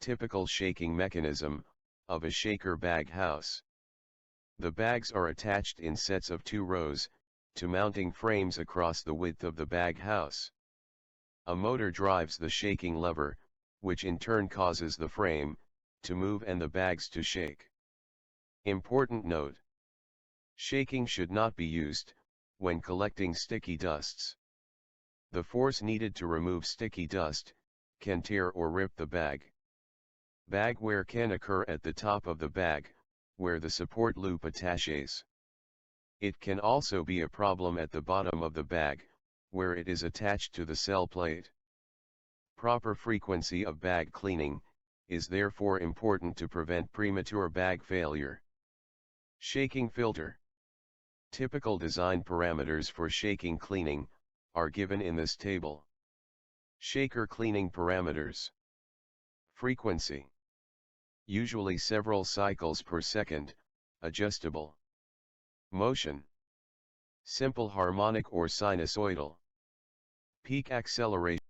Typical shaking mechanism of a shaker bag house. The bags are attached in sets of 2 rows to mounting frames across the width of the bag house. A motor drives the shaking lever, which in turn causes the frame to move and the bags to shake. Important note: shaking should not be used when collecting sticky dusts. The force needed to remove sticky dust can tear or rip the bag. Bag wear can occur at the top of the bag, where the support loop attaches. It can also be a problem at the bottom of the bag, where it is attached to the cell plate. Proper frequency of bag cleaning is therefore important to prevent premature bag failure. Shaking filter. Typical design parameters for shaking cleaning are given in this table. Shaker cleaning parameters. Frequency: usually several cycles per second, adjustable. Motion: simple harmonic or sinusoidal. Peak acceleration.